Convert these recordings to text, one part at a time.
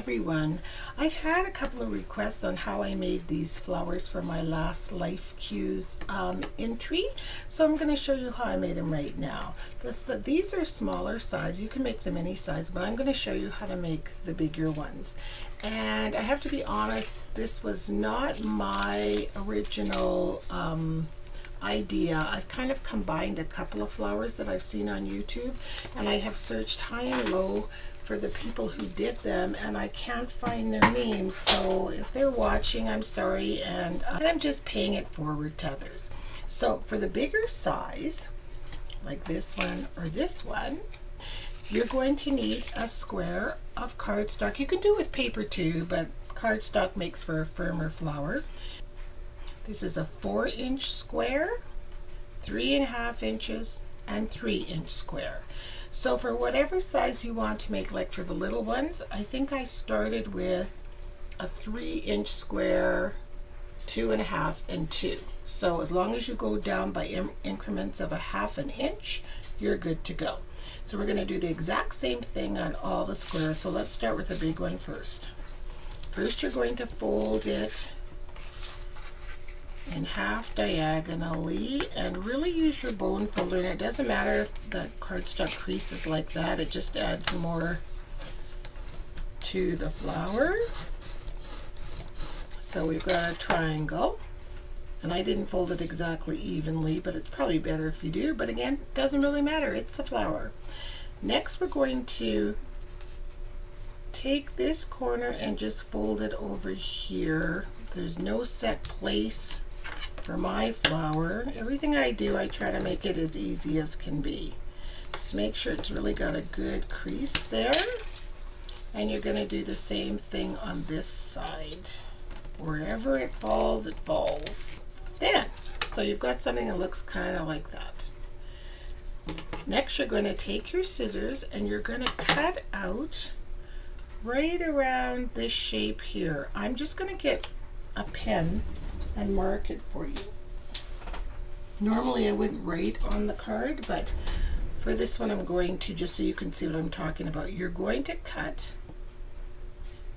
everyone. I've had a couple of requests on how I made these flowers for my last Life Cues entry, so I'm going to show you how I made them right now. These are smaller size. You can make them any size, but I'm going to show you how to make the bigger ones. And I have to be honest, this was not my original idea. I've kind of combined a couple of flowers that I've seen on YouTube, and I have searched high and low for the people who did them, and I can't find their names, so if they're watching, I'm sorry, and I'm just paying it forward to others. So for the bigger size, like this one or this one, you're going to need a square of cardstock. You can do it with paper too, but cardstock makes for a firmer flower. This is a 4-inch square, 3.5 inches, and 3-inch square. So for whatever size you want to make, like for the little ones, I think I started with a 3-inch square, 2.5, and 2. So as long as you go down by increments of 1/2 inch, you're good to go. So we're going to do the exact same thing on all the squares. So let's start with the big one first. First you're going to fold it in half diagonally and really use your bone folder, and it doesn't matter if the cardstock creases like that, it just adds more to the flower. So we've got a triangle, and I didn't fold it exactly evenly, but it's probably better if you do, but again, it doesn't really matter, it's a flower. Next we're going to take this corner and just fold it over here. There's no set place for my flower. Everything I do, I try to make it as easy as can be. Just make sure it's really got a good crease there. And you're going to do the same thing on this side. Wherever it falls, it falls. Then, so you've got something that looks kind of like that. Next, you're going to take your scissors and you're going to cut out right around this shape here. I'm just going to get a pen and mark it for you. Normally I wouldn't write on the card, but for this one I'm going to, just so you can see what I'm talking about. You're going to cut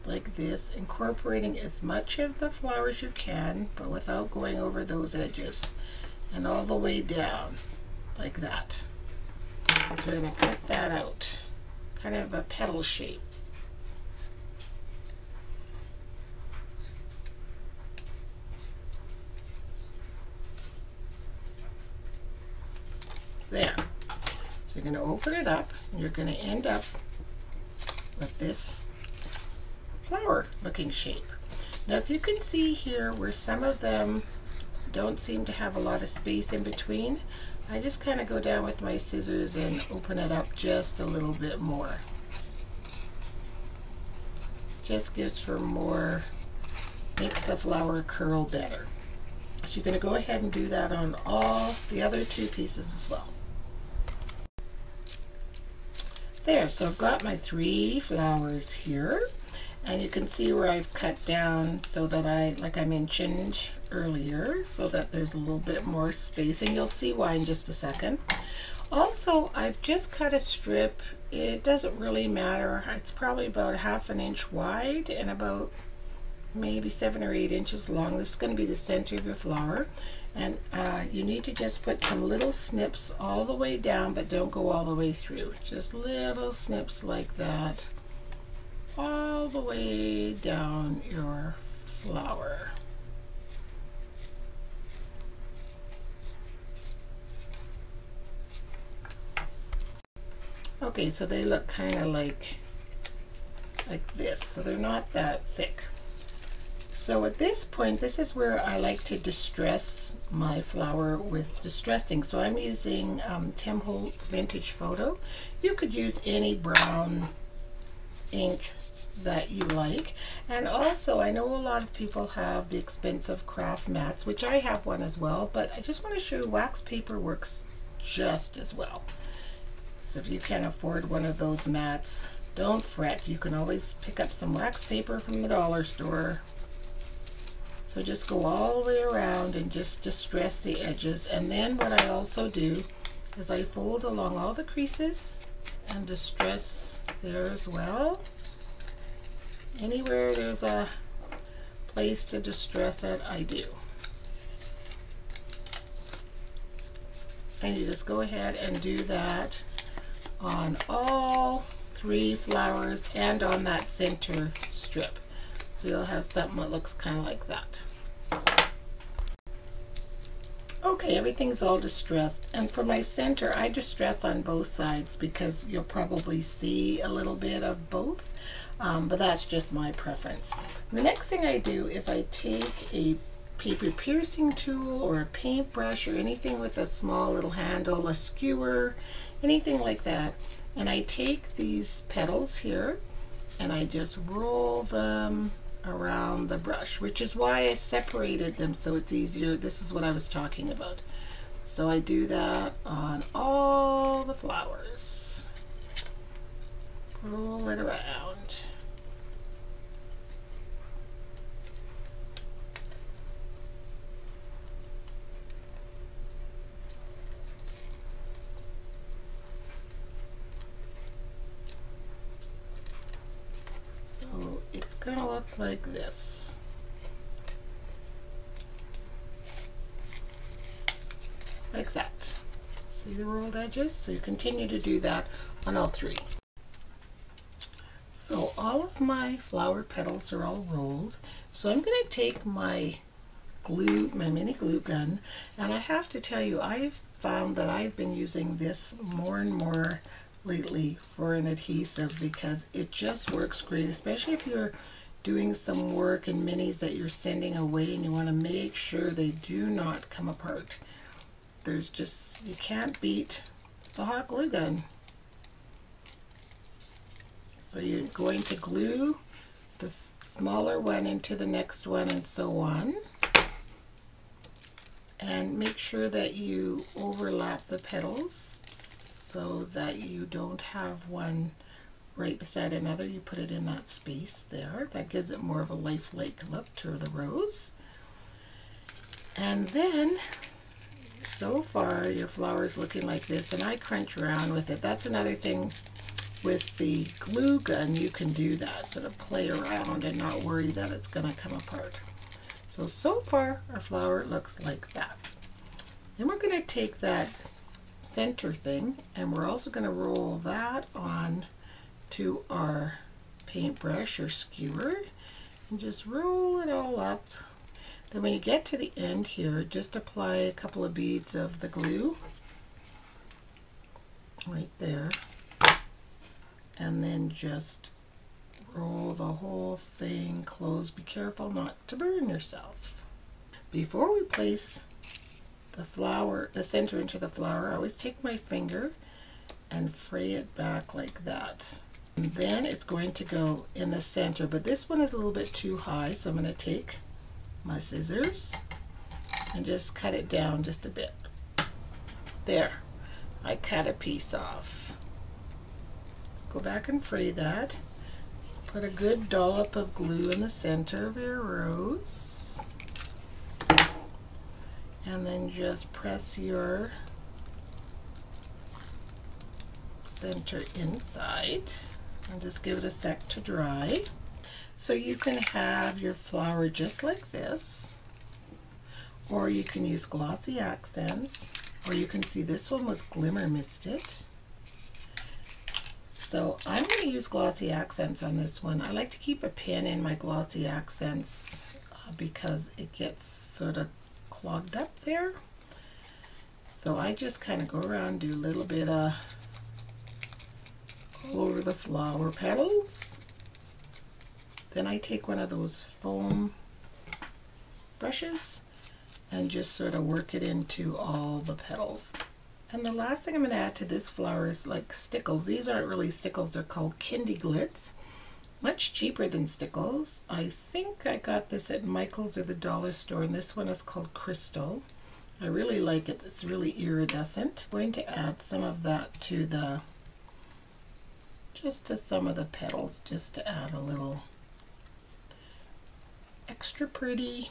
like this, incorporating as much of the flower as you can, but without going over those edges, and all the way down like that. We're going to cut that out, kind of a petal shape. There. So you're going to open it up, and you're going to end up with this flower looking shape. Now if you can see here where some of them don't seem to have a lot of space in between, I just kind of go down with my scissors and open it up just a little bit more. Just gives for more, makes the flower curl better. So you're going to go ahead and do that on all the other two pieces as well. There, so I've got my 3 flowers here, and you can see where I've cut down so that like I mentioned earlier, so that there's a little bit more spacing. You'll see why in just a second. Also, I've just cut a strip. It doesn't really matter. It's probably about 1/2 inch wide and about maybe 7 or 8 inches long. This is going to be the center of your flower, and you need to just put some little snips all the way down, but don't go all the way through. Just little snips like that all the way down your flower. Okay, so they look kind of like this, so they're not that thick. So at this point, this is where I like to distress my flower with distressing. So I'm using Tim Holtz Vintage Photo. You could use any brown ink that you like. And also, I know a lot of people have the expensive craft mats, which I have one as well, but I just want to show you wax paper works just as well. So if you can't afford one of those mats, don't fret. You can always pick up some wax paper from the dollar store. So just go all the way around and just distress the edges. And then what I also do is I fold along all the creases and distress there as well. Anywhere there's a place to distress it, I do. And you just go ahead and do that on all 3 flowers and on that center strip. So you'll have something that looks kind of like that. Okay, everything's all distressed, and for my center I distress on both sides because you'll probably see a little bit of both, but that's just my preference. The next thing I do is I take a paper piercing tool or a paintbrush or anything with a small little handle, a skewer, anything like that, and I take these petals here and I just roll them around the brush, which is why I separated them so it's easier. This is what I was talking about. So I do that on all the flowers. Roll it around. So it's gonna look like this. Like that. See the rolled edges? So you continue to do that on all 3. So all of my flower petals are all rolled. So I'm going to take my glue, my mini glue gun, and I have to tell you, I've found that I've been using this more and more lately for an adhesive because it just works great, especially if you're doing some work in minis that you're sending away and you want to make sure they do not come apart. There's just, you can't beat the hot glue gun. So you're going to glue the smaller one into the next one and so on. And make sure that you overlap the petals so that you don't have one right beside another. You put it in that space there. That gives it more of a lifelike look to the rose. And then, so far your flower is looking like this, and I crunch around with it. That's another thing with the glue gun, you can do that, sort of play around and not worry that it's going to come apart. So far our flower looks like that. Then we're going to take that center thing and we're also going to roll that on to our paintbrush or skewer and just roll it all up. Then when you get to the end here, just apply a couple of beads of the glue right there, and then just roll the whole thing close. Be careful not to burn yourself. Before we place the flower, the center into the flower, I always take my finger and fray it back like that. And then it's going to go in the center, but this one is a little bit too high, so I'm going to take my scissors and just cut it down just a bit. There, I cut a piece off. Go back and fray that. Put a good dollop of glue in the center of your rose. And then just press your center inside. And just give it a sec to dry. So you can have your flower just like this. Or you can use glossy accents. Or you can see this one was glimmer misted. So I'm going to use glossy accents on this one. I like to keep a pin in my glossy accents because it gets sort of clogged up there. So I just kind of go around, do a little bit of all over the flower petals. Then I take one of those foam brushes and just sort of work it into all the petals. And the last thing I'm going to add to this flower is like stickles. These aren't really stickles, they're called Kindy Glitz. Much cheaper than stickles. I think I got this at Michael's or the dollar store, and this one is called Crystal. I really like it, it's really iridescent. I'm going to add some of that to the, just to some of the petals, just to add a little extra pretty.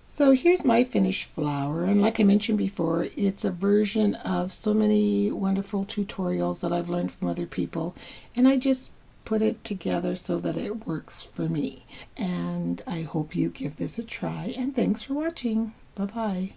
So here's my finished flower, and like I mentioned before, it's a version of so many wonderful tutorials that I've learned from other people, and I just put it together so that it works for me. And I hope you give this a try, and thanks for watching. Bye-bye.